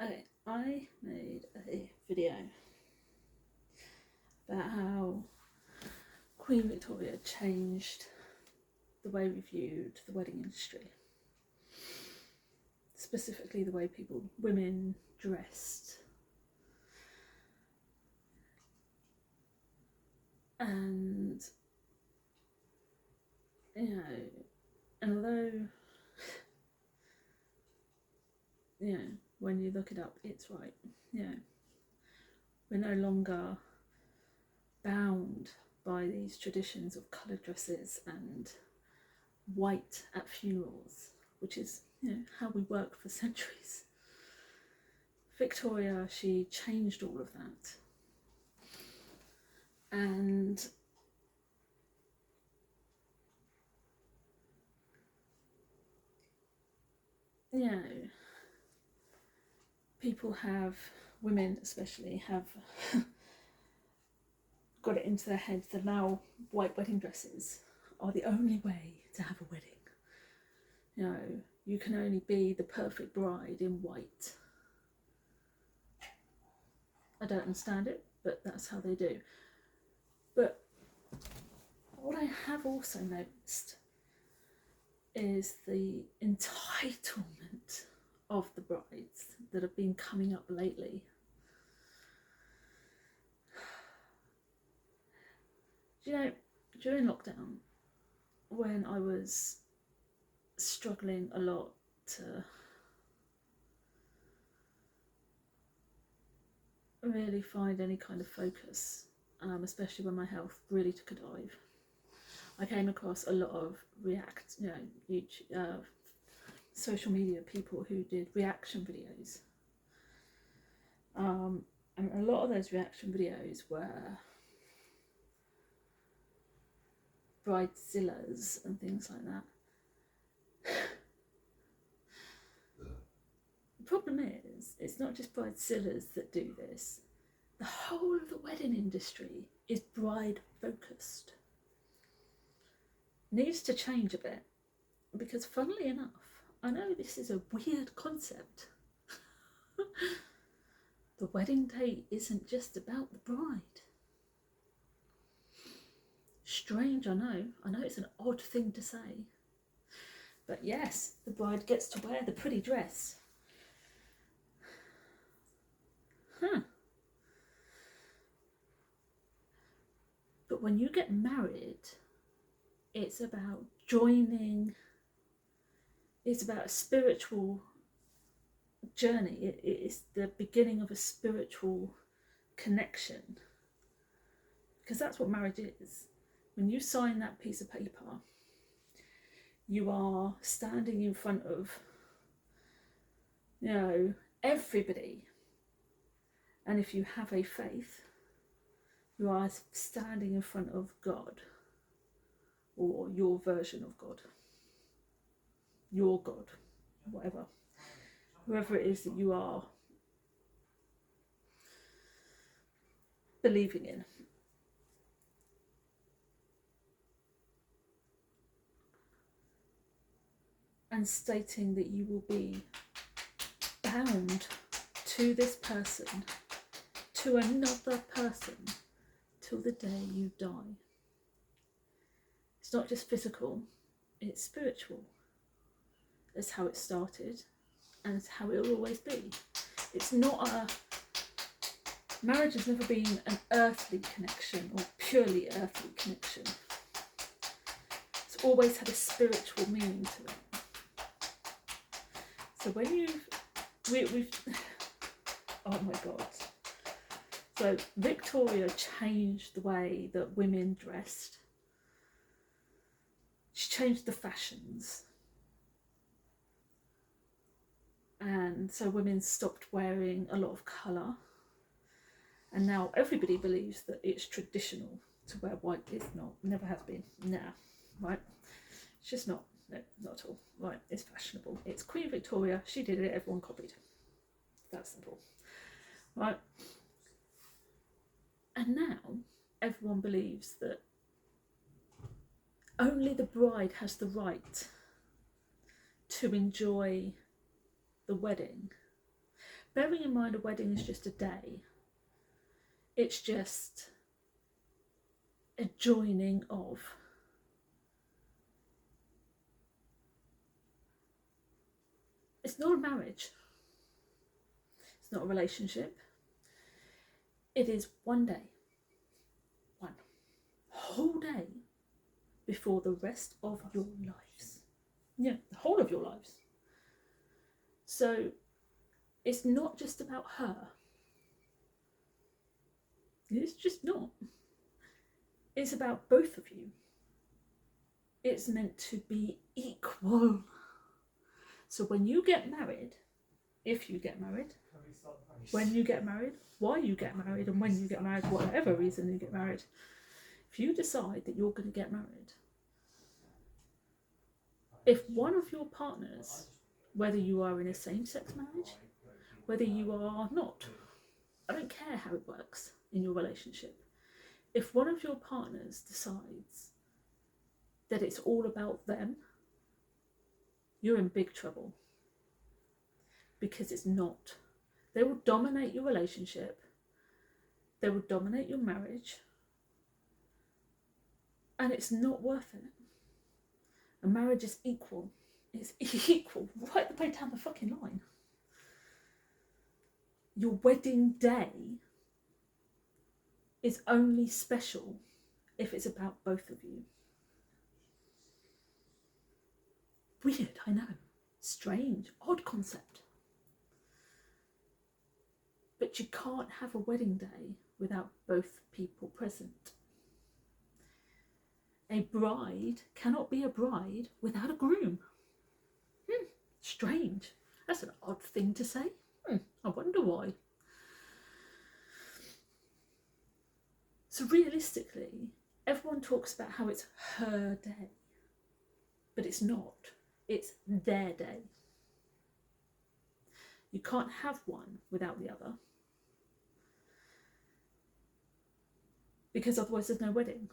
Okay, I made a video about how Queen Victoria changed the way we viewed the wedding industry, specifically the way women dressed. And, and although, when you look it up, it's right. We're no longer bound by these traditions of coloured dresses and white at funerals, which is how we worked for centuries. Victoria, she changed all of that, and women especially have got it into their heads that now white wedding dresses are the only way to have a wedding. You can only be the perfect bride in white. I don't understand it, but that's how they do. But what I have also noticed is the entitlement of the brides that have been coming up lately. During lockdown, when I was struggling a lot to really find any kind of focus, especially when my health really took a dive, I came across a lot of YouTube, social media people who did reaction videos. And a lot of those reaction videos were bridezillas and things like that. The problem is, it's not just bridezillas that do this. The whole of the wedding industry is bride focused. Needs to change a bit, because funnily enough, I know this is a weird concept. The wedding day isn't just about the bride. Strange, I know it's an odd thing to say. But yes, the bride gets to wear the pretty dress. But when you get married, it's about joining, it's about a spiritual journey. It is the beginning of a spiritual connection. Because that's what marriage is. When you sign that piece of paper, you are standing in front of, everybody. And if you have a faith, you are standing in front of God, or your version of God, your God, whatever, whoever it is that you are believing in. And stating that you will be bound to this person, to another person, till the day you die. It's not just physical, it's spiritual. That's how it started, and it's how it will always be. It's not marriage has never been an earthly connection or purely earthly connection. It's always had a spiritual meaning to it. So when we've oh my God. So Victoria changed the way that women dressed. She changed the fashions. And so women stopped wearing a lot of colour. And now everybody believes that it's traditional to wear white. It's not, never has been. Nah, right? It's just not. No, not at all. Right, it's fashionable. It's Queen Victoria. She did it, everyone copied. That simple. Right? And now everyone believes that only the bride has the right to enjoy the wedding, Bearing in mind a wedding is just a day, it's just a joining of. It's not a marriage. It's not a relationship. It is one day. One whole day before the rest of your lives. Yeah, the whole of your lives. So it's not just about her. It's just not. It's about both of you. It's meant to be equal. So when you get married, if you get married, when you get married, why you get married, and when you get married, whatever reason you get married, if you decide that you're going to get married, if one of your partners, whether you are in a same-sex marriage, whether you are not, I don't care how it works in your relationship, if one of your partners decides that it's all about them, you're in big trouble. Because it's not. They will dominate your relationship. They will dominate your marriage. And it's not worth it. A marriage is equal. It's equal right the way down the fucking line. Your wedding day is only special if it's about both of you. Weird, I know. Strange, odd concept. But you can't have a wedding day without both people present. A bride cannot be a bride without a groom. Strange. That's an odd thing to say. I wonder why. So realistically, everyone talks about how it's her day. But it's not. It's their day. You can't have one without the other. Because otherwise there's no wedding.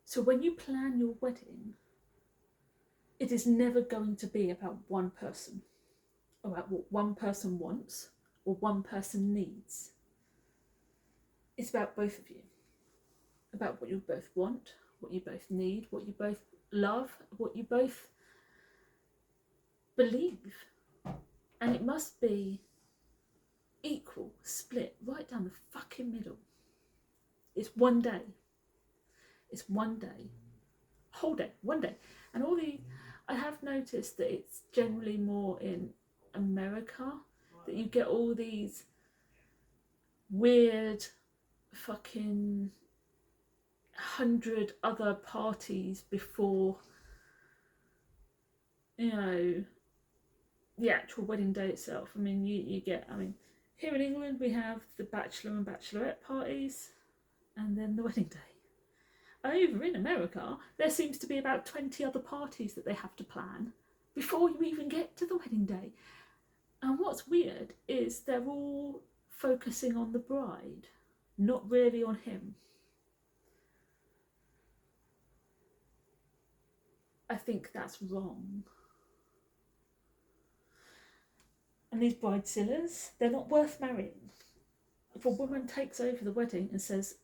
So when you plan your wedding, it is never going to be about one person, about what one person wants or one person needs. It's about both of you, about what you both want, what you both need, what you both love, what you both believe. And it must be equal, split, right down the fucking middle. It's one day. It's one day. Whole day, one day. And I have noticed that it's generally more in America that you get all these weird fucking 100 other parties before, the actual wedding day itself. I mean, you get, here in England we have the bachelor and bachelorette parties and then the wedding day. Over in America, there seems to be about 20 other parties that they have to plan before you even get to the wedding day. And what's weird is they're all focusing on the bride, not really on him. I think that's wrong. And these bridezillas, they're not worth marrying. If a woman takes over the wedding and says,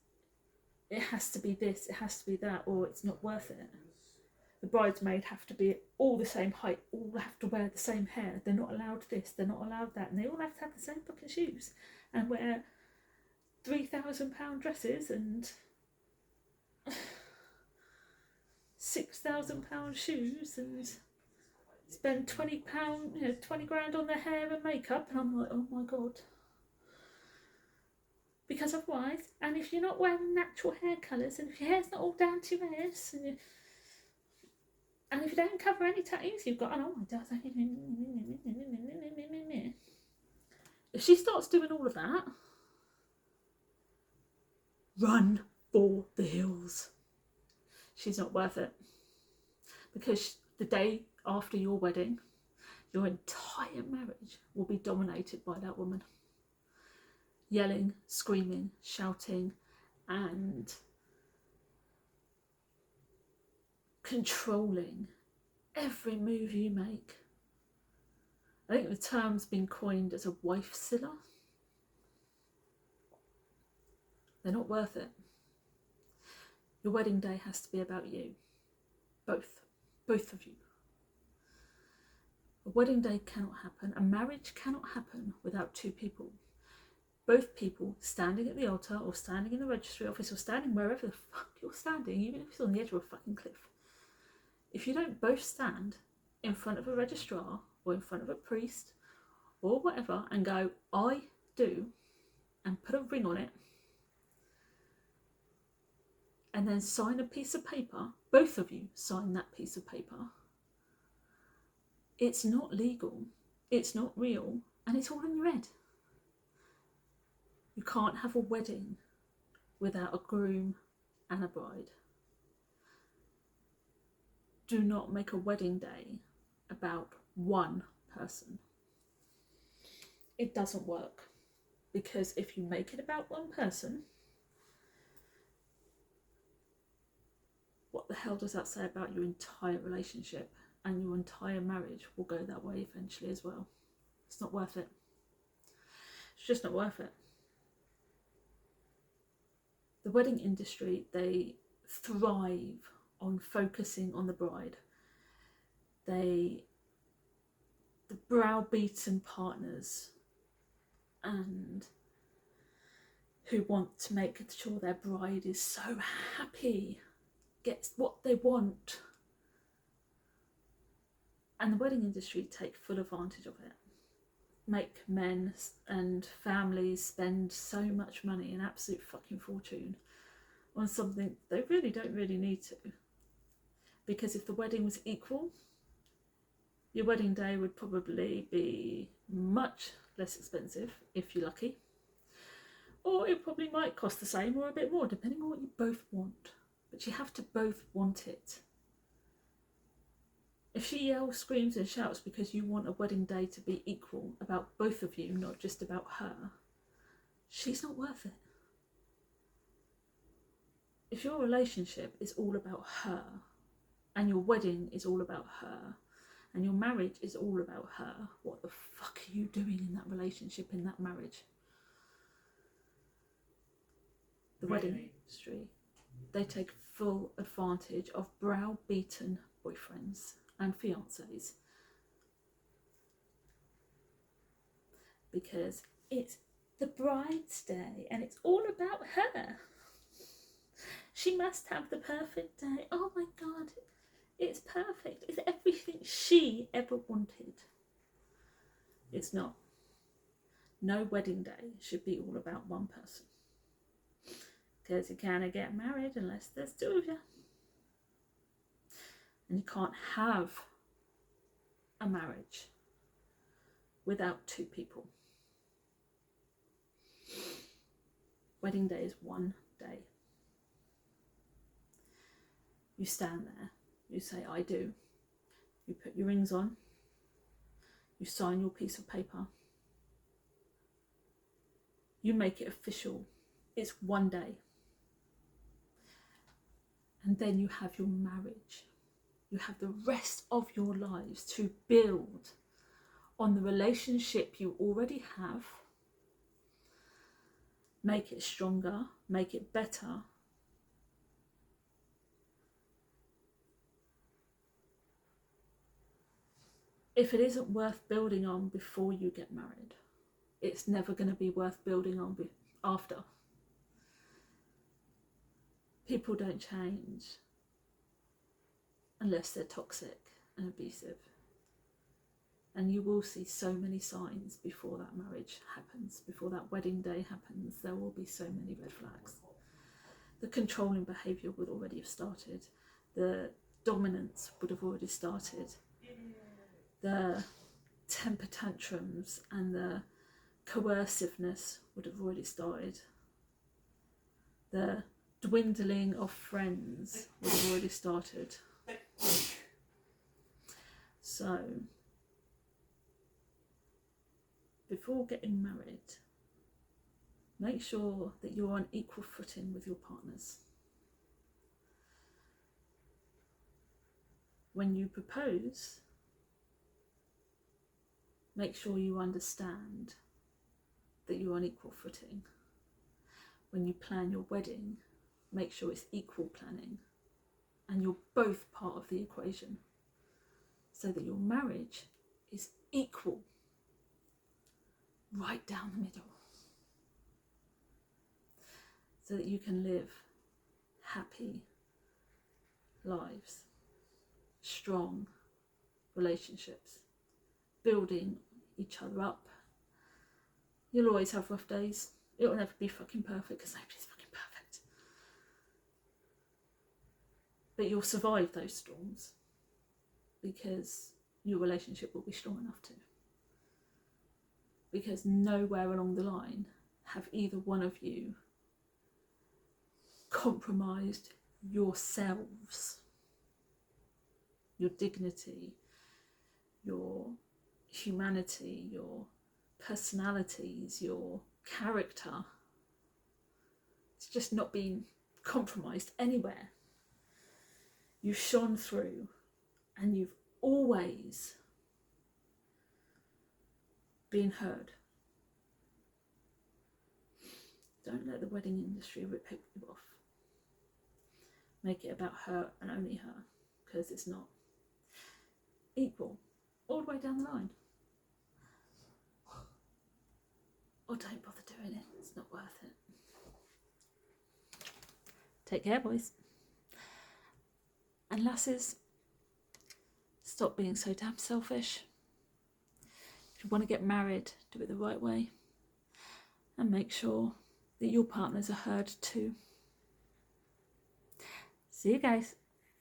it has to be this, it has to be that, or it's not worth it. The bridesmaid have to be all the same height, all have to wear the same hair, they're not allowed this, they're not allowed that, and they all have to have the same fucking shoes and wear £3,000 dresses and £6,000 shoes and spend £20, 20 grand on their hair and makeup. And I'm like, oh my God. Because otherwise, and if you're not wearing natural hair colours, and if your hair's not all down to your ears, and if you don't cover any tattoos you've got, oh my God. If she starts doing all of that, run for the hills. She's not worth it. Because the day after your wedding, your entire marriage will be dominated by that woman. Yelling, screaming, shouting, and controlling every move you make. I think the term's been coined as a wife siller. They're not worth it. Your wedding day has to be about you. Both of you. A wedding day cannot happen. A marriage cannot happen without two people. Both people standing at the altar or standing in the registry office or standing wherever the fuck you're standing, even if it's on the edge of a fucking cliff. If you don't both stand in front of a registrar or in front of a priest or whatever and go, I do, and put a ring on it, and then sign a piece of paper, both of you sign that piece of paper, it's not legal, it's not real, and it's all in your head. You can't have a wedding without a groom and a bride. Do not make a wedding day about one person. It doesn't work, because if you make it about one person, what the hell does that say about your entire relationship? And your entire marriage will go that way eventually as well. It's not worth it. It's just not worth it. The wedding industry, they thrive on focusing on the bride. The browbeaten partners and who want to make sure their bride is so happy, gets what they want. And the wedding industry take full advantage of it. Make men and families spend so much money, an absolute fucking fortune, on something they really don't need to. Because if the wedding was equal, your wedding day would probably be much less expensive, if you're lucky. Or it probably might cost the same or a bit more, depending on what you both want. But you have to both want it. If she yells, screams and shouts because you want a wedding day to be equal about both of you, not just about her, she's not worth it. If your relationship is all about her, and your wedding is all about her, and your marriage is all about her, what the fuck are you doing in that relationship, in that marriage? The wedding industry, they take full advantage of browbeaten boyfriends and fiancés, because it's the bride's day and it's all about her. She must have the perfect day. Oh my god, it's perfect. It's everything she ever wanted. It's not. No wedding day should be all about one person, because you can't get married unless there's two of you. And you can't have a marriage without two people. Wedding day is one day. You stand there, you say, I do. You put your rings on, you sign your piece of paper. You make it official. It's one day. And then you have your marriage. You have the rest of your lives to build on the relationship you already have. Make it stronger, make it better. If it isn't worth building on before you get married, it's never going to be worth building on after. People don't change unless they're toxic and abusive. And you will see so many signs before that marriage happens, before that wedding day happens. There will be so many red flags. The controlling behaviour would already have started. The dominance would have already started. The temper tantrums and the coerciveness would have already started. The dwindling of friends would have already started. So, before getting married, make sure that you're on equal footing with your partners. When you propose, make sure you understand that you're on equal footing. When you plan your wedding, make sure it's equal planning and you're both part of the equation, so that your marriage is equal, right down the middle, so that you can live happy lives, strong relationships, building each other up. You'll always have rough days. It'll never be fucking perfect, because nobody's fucking perfect. But you'll survive those storms because your relationship will be strong enough to. Because nowhere along the line have either one of you compromised yourselves, your dignity, your humanity, your personalities, your character. It's just not been compromised anywhere. You've shone through, and you've always been heard. Don't let the wedding industry rip you off. Make it about her and only her, because it's not equal all the way down the line. Or don't bother doing it, it's not worth it. Take care, boys. And lasses, stop being so damn selfish. If you want to get married, do it the right way. And make sure that your partners are heard too. See you guys.